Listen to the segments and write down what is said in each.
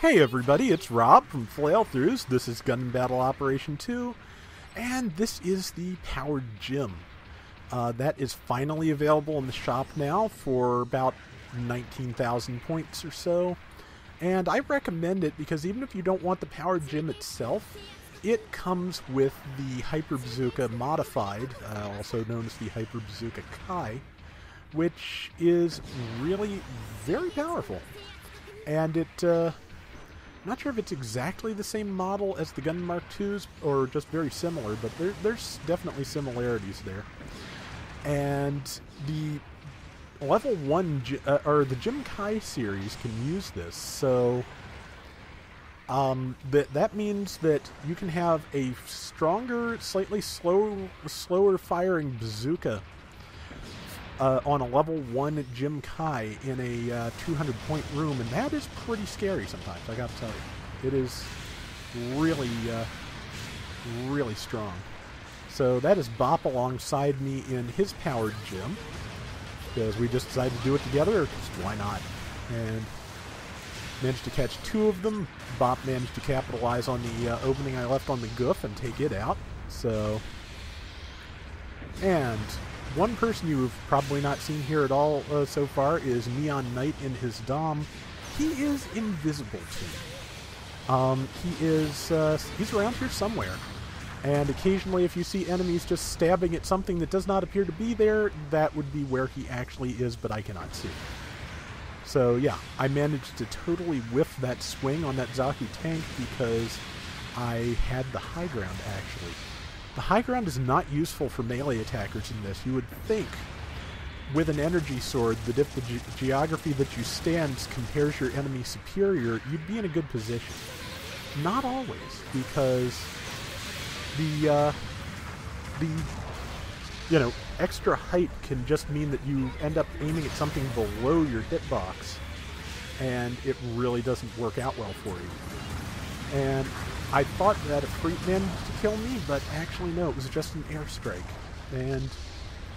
Hey everybody, it's Rob from Flailthroughs. This is Gundam Battle Operation 2, and this is the Powered Gym. That is finally available in the shop now for about 19,000 points or so. And I recommend it because even if you don't want the Powered Gym itself, it comes with the Hyper Bazooka Modified, also known as the Hyper Bazooka Kai, which is really very powerful. And it, not sure if it's exactly the same model as the Gundam Mark IIs, or just very similar, but there's definitely similarities there. And the level 1, or the Gym Kai series can use this, so that means that you can have a stronger, slightly slower firing bazooka on a level 1 Gym Kai in a 200 point room, and that is pretty scary sometimes, I gotta tell you. It is really, really strong. So that is Bop alongside me in his Powered Gym, because we just decided to do it together, because why not? And managed to catch 2 of them. Bop managed to capitalize on the opening I left on the Goof and take it out. So, and one person you've probably not seen here at all so far is Neon Knight in his Dom. He is invisible to me. He's around here somewhere. And occasionally if you see enemies just stabbing at something that does not appear to be there, that would be where he actually is, but I cannot see. So yeah, I managed to totally whiff that swing on that Zaku tank because I had the high ground, actually. The high ground is not useful for melee attackers in this. You would think, with an energy sword, that if the geography that you stand compares your enemy superior, you'd be in a good position. Not always, because the extra height can just mean that you end up aiming at something below your hitbox, and it really doesn't work out well for you. And I thought that a Freet managed to kill me, but actually no, it was just an airstrike. And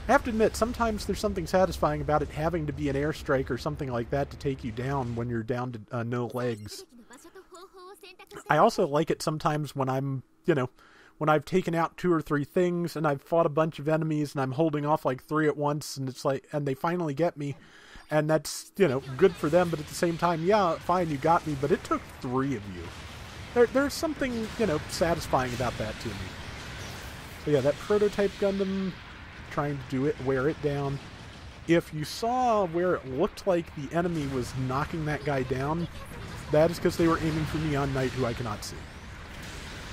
I have to admit, sometimes there's something satisfying about it having to be an airstrike or something like that to take you down when you're down to no legs. I also like it sometimes when I'm, when I've taken out 2 or 3 things and I've fought a bunch of enemies and I'm holding off like 3 at once, and it's like, and they finally get me. And that's, good for them, but at the same time, yeah, fine, you got me, but it took 3 of you. There's something, satisfying about that to me. So yeah, that prototype Gundam, trying to do it, wear it down. If you saw where it looked like the enemy was knocking that guy down, that is because they were aiming for Neon Knight, who I cannot see.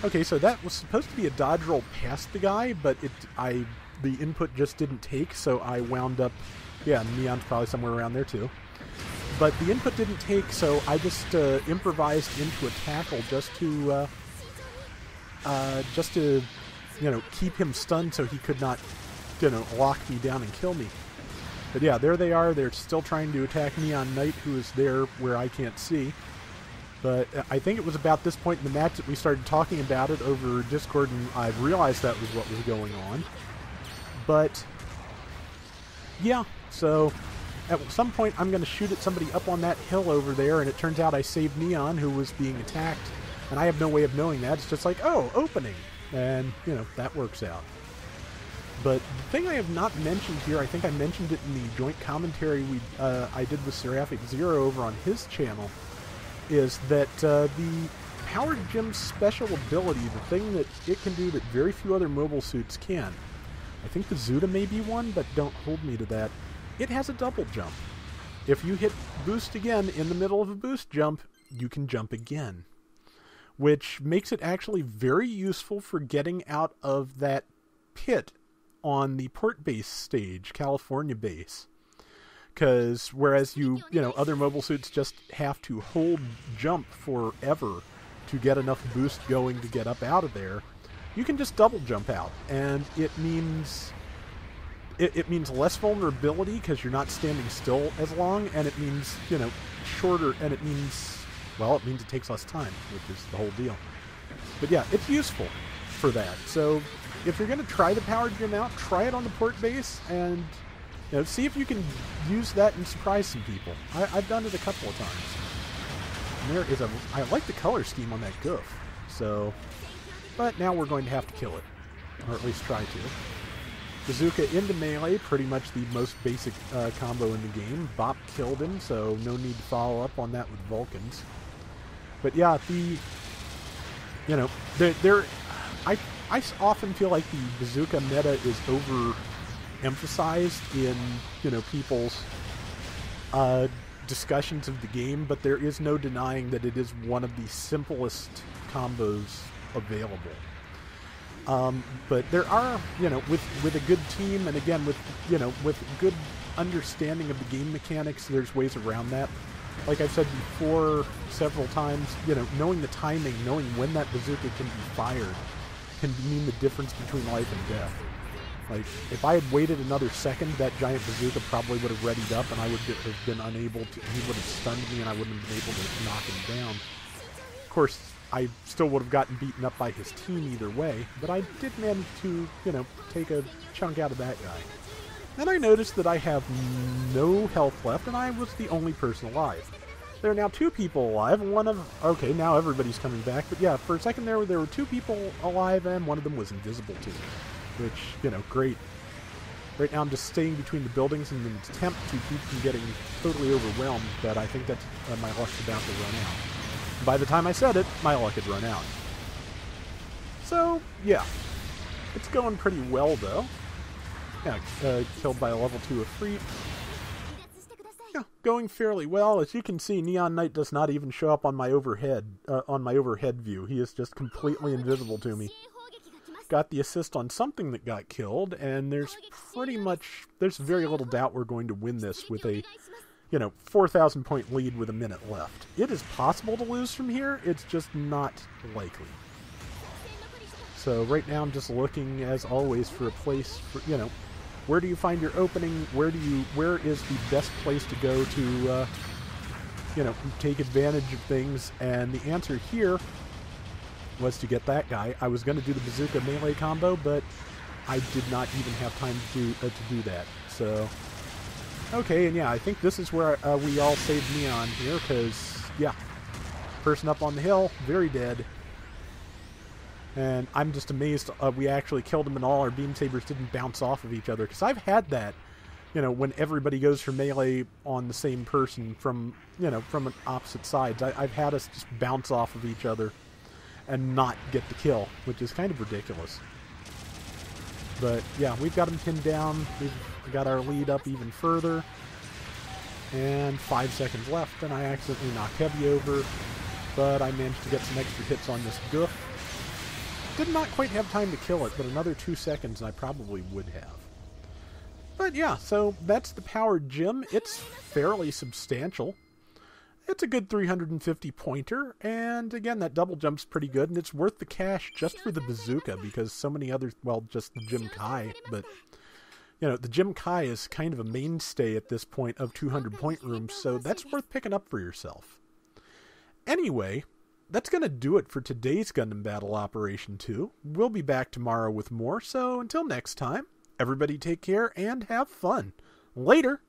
Okay, so that was supposed to be a dodge roll past the guy, but the input just didn't take, so I wound up, yeah, Neon's probably somewhere around there too. But the input didn't take, so I just improvised into a tackle just to keep him stunned so he could not, lock me down and kill me. But yeah, there they are. They're still trying to attack Neon Knight, who is there where I can't see. But I think it was about this point in the match that we started talking about it over Discord, and I realized that was what was going on. But yeah, so at some point, I'm going to shoot at somebody up on that hill over there, and it turns out I saved Neon, who was being attacked, and I have no way of knowing that. It's just like, oh, opening, and, that works out. But the thing I have not mentioned here, I think I mentioned it in the joint commentary I did with Seraphic Zero over on his channel, is that the Powered Gym's special ability, the thing that it can do that very few other mobile suits can, I think the Zuda may be one, but don't hold me to that, it has a double jump. If you hit boost again in the middle of a boost jump, you can jump again. Which makes it actually very useful for getting out of that pit on the port base stage, California base. Because whereas other mobile suits just have to hold jump forever to get enough boost going to get up out of there, you can just double jump out. And it means It means less vulnerability because you're not standing still as long, and it means, shorter, and it means it takes less time, which is the whole deal. But yeah, it's useful for that. So if you're going to try the Powered Gym out, try it on the port base, and see if you can use that and surprise some people. I've done it a couple of times. And there is a... I like the color scheme on that goof. So... But now we're going to have to kill it. Or at least try to. Bazooka into melee, pretty much the most basic combo in the game. Bop killed him, so no need to follow up on that with Vulcans. But yeah, the... You know, I often feel like the bazooka meta is overemphasized in, you know, people's discussions of the game, but there is no denying that it is one of the simplest combos available. But there are, you know, with a good team, and again, with, you know, with good understanding of the game mechanics, there's ways around that. Like I've said before several times, you know, knowing the timing, knowing when that bazooka can be fired, can mean the difference between life and death. Like, if I had waited another second, that giant bazooka probably would have readied up, and I would have been unable to, he would have stunned me, and I wouldn't have been able to knock him down. Of course, I still would have gotten beaten up by his team either way, but I did manage to, you know, take a chunk out of that guy. Then I noticed that I have no health left, and I was the only person alive. There are now 2 people alive, and one of... Okay, now everybody's coming back, but yeah, for a second there were 2 people alive, and one of them was invisible to me. Which, you know, great. Right now I'm just staying between the buildings in an attempt to keep from getting totally overwhelmed, but I think that my luck's about to run out. By the time I said it, my luck had run out. So, yeah. It's going pretty well, though. Yeah, killed by a level 2 Efreet. Yeah, going fairly well. As you can see, Neon Knight does not even show up on my overhead view. He is just completely invisible to me. Got the assist on something that got killed, and there's very little doubt we're going to win this with a, you know, 4,000 point lead with a minute left. It is possible to lose from here, it's just not likely. So right now I'm just looking, as always, for a place for, you know, where do you find your opening? Where is the best place to go to, you know, take advantage of things? And the answer here was to get that guy. I was going to do the bazooka melee combo, but I did not even have time to do that. So, okay, and yeah, I think this is where we all saved Neon here, because, yeah, person up on the hill, very dead. And I'm just amazed we actually killed him and all our beam sabers didn't bounce off of each other. Because I've had that, you know, when everybody goes for melee on the same person from, you know, from opposite sides. I've had us just bounce off of each other and not get the kill, which is kind of ridiculous. But yeah, we've got him pinned down. We've got our lead up even further. And 5 seconds left, and I accidentally knocked Heavy over. But I managed to get some extra hits on this goof. Did not quite have time to kill it, but another 2 seconds and I probably would have. But yeah, so that's the powered gym. It's fairly substantial. It's a good 350 pointer, and again, that double jump's pretty good, and it's worth the cash just for the bazooka, because so many others, well, just the Jim Kai, but, you know, the Jim Kai is kind of a mainstay at this point of 200 point rooms, so that's worth picking up for yourself. Anyway, that's going to do it for today's Gundam Battle Operation 2. We'll be back tomorrow with more, so until next time, everybody take care and have fun. Later!